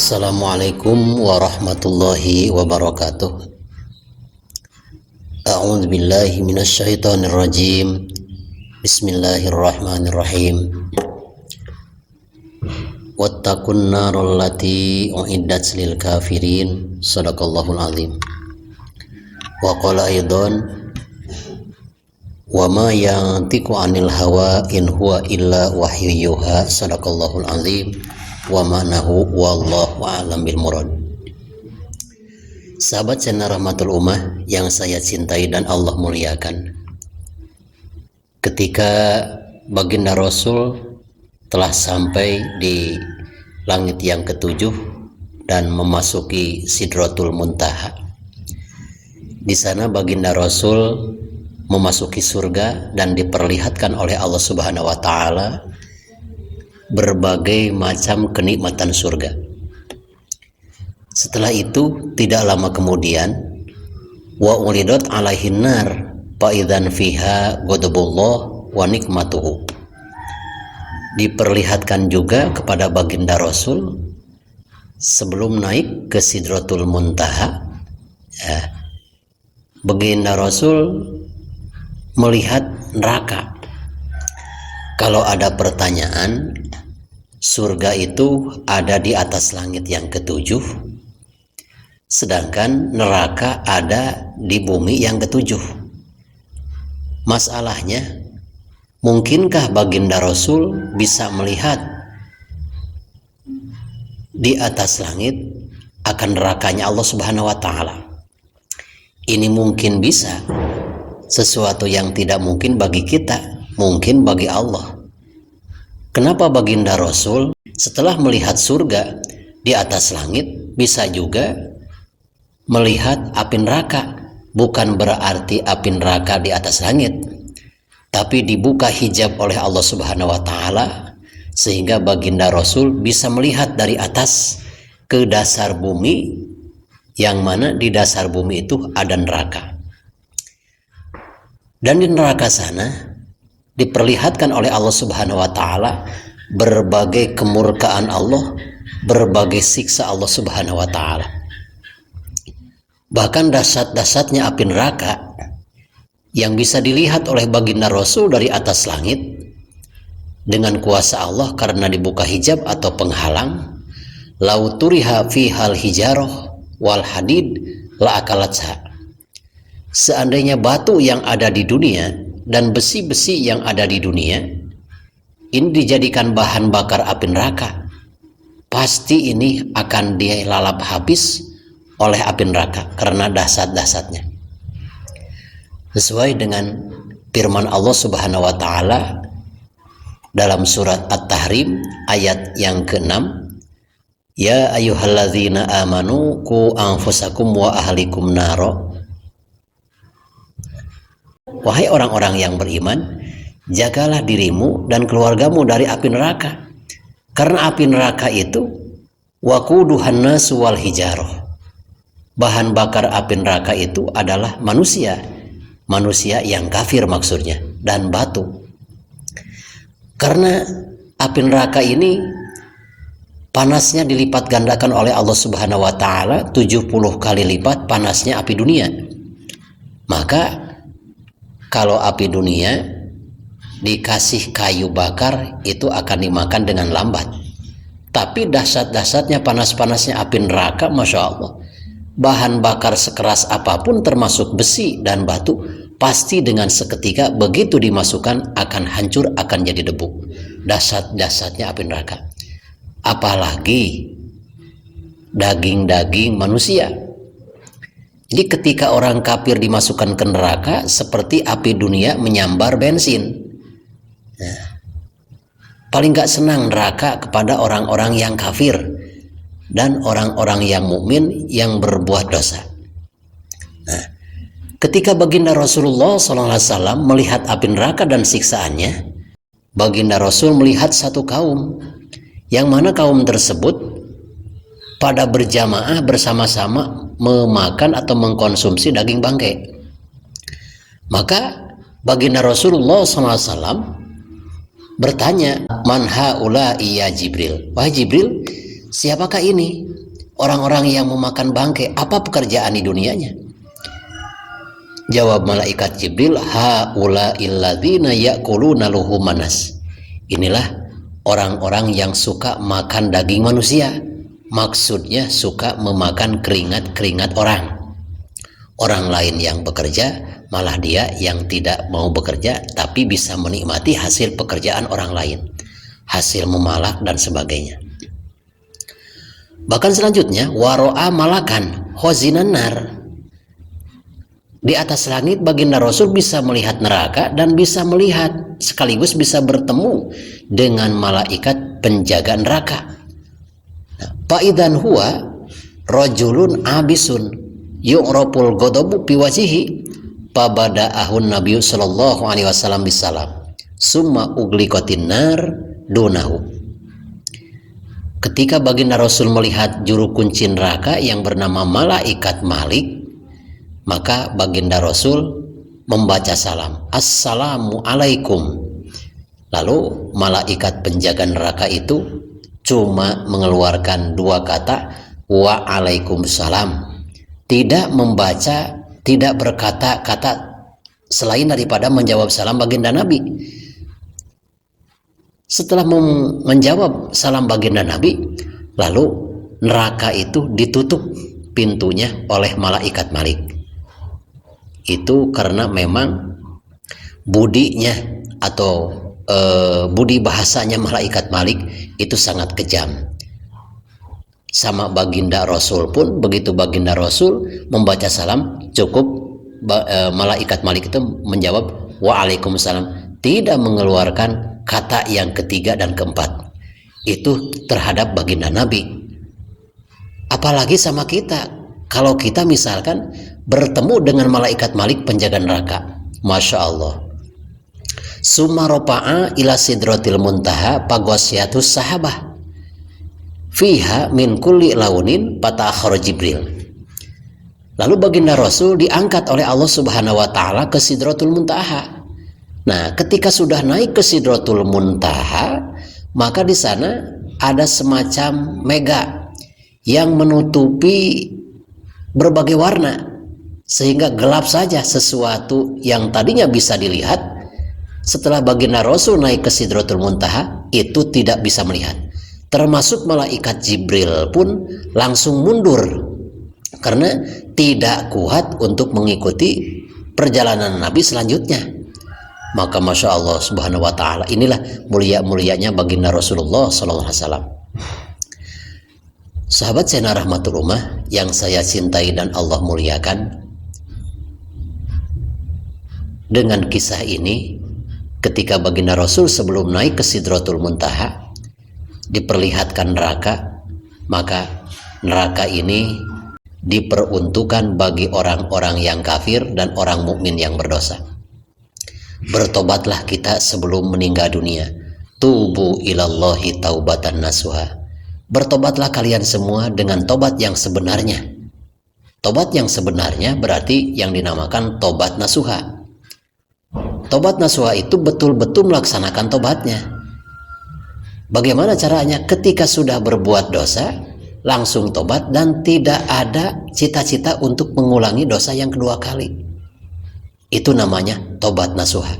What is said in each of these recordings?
Assalamualaikum warahmatullahi wabarakatuh. A'udzu billahi minasyaitonir rajim. Bismillahirrahmanirrahim. Wattaqun naral lati uiddat lil kafirin. Shadaqallahul azim. Wa qala aidan wa ma yantiqu 'anil hawa in huwa illa wahyu yuha. Shadaqallahul azim. Wa ma'nahu wallahu a'lam bil murad. Sahabat channel Rahmatul Ummah yang saya cintai dan Allah muliakan, ketika baginda Rasul telah sampai di langit yang ketujuh dan memasuki Sidratul Muntaha, di sana baginda Rasul memasuki surga dan diperlihatkan oleh Allah Subhanahu wa taala berbagai macam kenikmatan surga. Setelah itu tidak lama kemudian wa ulidat alaihin nar fa idzan fiha ghadabullah wa nikmatuhu. Diperlihatkan juga kepada baginda Rasul sebelum naik ke Sidratul Muntaha, baginda Rasul melihat neraka. Kalau ada pertanyaan, surga itu ada di atas langit yang ketujuh, sedangkan neraka ada di bumi yang ketujuh. Masalahnya, mungkinkah baginda Rasul bisa melihat di atas langit akan nerakanya Allah Subhanahu wa taala? Ini mungkin bisa, sesuatu yang tidak mungkin bagi kita, mungkin bagi Allah. Kenapa baginda Rasul setelah melihat surga di atas langit bisa juga melihat api neraka? Bukan berarti api neraka di atas langit, tapi dibuka hijab oleh Allah Subhanahu wa taala sehingga baginda Rasul bisa melihat dari atas ke dasar bumi, yang mana di dasar bumi itu ada neraka. Dan di neraka sana diperlihatkan oleh Allah Subhanahu wa taala berbagai kemurkaan Allah, berbagai siksa Allah Subhanahu wa taala. Bahkan dahsyat-dahsyatnya api neraka yang bisa dilihat oleh baginda Rasul dari atas langit dengan kuasa Allah karena dibuka hijab atau penghalang. Lau turiha fihal hijarah wal hadid la akalatha. Seandainya batu yang ada di dunia dan besi-besi yang ada di dunia ini dijadikan bahan bakar api neraka, pasti ini akan dilalap habis oleh api neraka karena dahsyat-dahsyatnya. Sesuai dengan firman Allah Subhanahu wa taala dalam surat At-Tahrim ayat yang ke-6, ya ayyuhalladzina amanu qu anfusakum wa ahlikum naro. Wahai orang-orang yang beriman, jagalah dirimu dan keluargamu dari api neraka. Karena api neraka itu waquduhan nas wal hijarah. Bahan bakar api neraka itu adalah manusia. Manusia yang kafir maksudnya, dan batu. Karena api neraka ini panasnya dilipat gandakan oleh Allah Subhanahu wa taala 70 kali lipat panasnya api dunia. Maka kalau api dunia dikasih kayu bakar itu akan dimakan dengan lambat. Tapi dahsyat-dahsyatnya panas-panasnya api neraka, Masya Allah, bahan bakar sekeras apapun termasuk besi dan batu pasti dengan seketika begitu dimasukkan akan hancur, akan jadi debu. Dahsyat-dahsyatnya api neraka. Apalagi daging-daging manusia. Jadi ketika orang kafir dimasukkan ke neraka seperti api dunia menyambar bensin. Nah, paling gak senang neraka kepada orang-orang yang kafir dan orang-orang yang mukmin yang berbuat dosa. Nah, ketika baginda Rasulullah SAW melihat api neraka dan siksaannya, baginda Rasul melihat satu kaum, yang mana kaum tersebut pada berjamaah bersama-sama memakan atau mengkonsumsi daging bangkai. Maka baginda Rasulullah SAW bertanya, man haula ya Jibril, wahai Jibril, siapakah ini? orang-orang yang memakan bangkai, apa pekerjaan di dunianya? Jawab malaikat Jibril, haula illadzina ya'kuluna luhuman nas. Inilah orang-orang yang suka makan daging manusia. Maksudnya suka memakan keringat-keringat orang. Orang lain yang bekerja, malah dia yang tidak mau bekerja tapi bisa menikmati hasil pekerjaan orang lain, hasil memalak dan sebagainya. Bahkan selanjutnya, waro'a malakan khozinan nar. Di atas langit baginda Rasul bisa melihat neraka dan bisa melihat sekaligus bisa bertemu dengan malaikat penjaga neraka. Faidan huwa rajulun abisun yu'raful ghadabu fi wajhihi fabada'ahun nabiyyu sallallahu alaihi wasallam bisalam summa ugliqatin nar dunahu. Ketika baginda Rasul melihat juru kunci neraka yang bernama malaikat Malik, maka baginda Rasul membaca salam, assalamu alaikum. Lalu malaikat penjaga neraka itu cuma mengeluarkan dua kata, wa alaikumussalam. Tidak membaca, tidak berkata-kata selain daripada menjawab salam baginda Nabi. Setelah menjawab salam baginda Nabi, lalu neraka itu ditutup pintunya oleh malaikat Malik. Itu karena memang budinya atau budi bahasanya malaikat Malik itu sangat kejam. Sama baginda Rasul pun begitu baginda Rasul membaca salam, cukup malaikat Malik itu menjawab waalaikumsalam, tidak mengeluarkan kata yang ketiga dan keempat. Itu terhadap baginda Nabi. Apalagi sama kita, kalau kita misalkan bertemu dengan malaikat Malik penjaga neraka, Masya Allah. Summa ropa'a ila sidratil muntaha pagwasyatus sahabah fiha min kulli launin pata'akhar Jibril. Lalu baginda Rasul diangkat oleh Allah Subhanahu wa taala ke Sidratul Muntaha. Nah, ketika sudah naik ke Sidratul Muntaha, maka di sana ada semacam mega yang menutupi berbagai warna, sehingga gelap saja sesuatu yang tadinya bisa dilihat. Setelah baginda Rasul naik ke Sidratul Muntaha, itu tidak bisa melihat. Termasuk malaikat Jibril pun langsung mundur karena tidak kuat untuk mengikuti perjalanan Nabi selanjutnya. Maka Masya Allah Subhanahu wa ta'ala, inilah mulia-mulianya baginda Rasulullah SAW. Sahabat Sena Rahmatul Ummah yang saya cintai dan Allah muliakan, dengan kisah ini, ketika baginda Rasul sebelum naik ke Sidratul Muntaha diperlihatkan neraka, maka neraka ini diperuntukkan bagi orang-orang yang kafir dan orang mukmin yang berdosa. Bertobatlah kita sebelum meninggal dunia. Tubu ilallahi taubatan nasuha. Bertobatlah kalian semua dengan tobat yang sebenarnya. Tobat yang sebenarnya berarti yang dinamakan tobat nasuha. Tobat nasuha itu betul-betul melaksanakan tobatnya. Bagaimana caranya? Ketika sudah berbuat dosa, langsung tobat dan tidak ada cita-cita untuk mengulangi dosa yang kedua kali. Itu namanya tobat nasuha.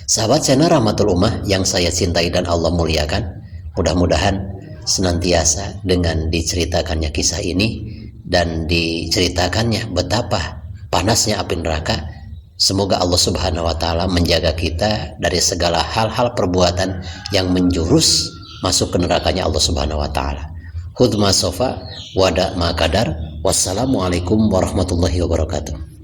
Sahabat Sena Rahmatul Ummah yang saya cintai dan Allah muliakan, mudah-mudahan senantiasa dengan diceritakannya kisah ini dan diceritakannya betapa panasnya api neraka, semoga Allah Subhanahu wa ta'ala menjaga kita dari segala hal-hal perbuatan yang menjurus masuk ke nerakanya Allah Subhanahu wa ta'ala. Hudma sofa wada ma kadar. Wassalamualaikum warahmatullahi wabarakatuh.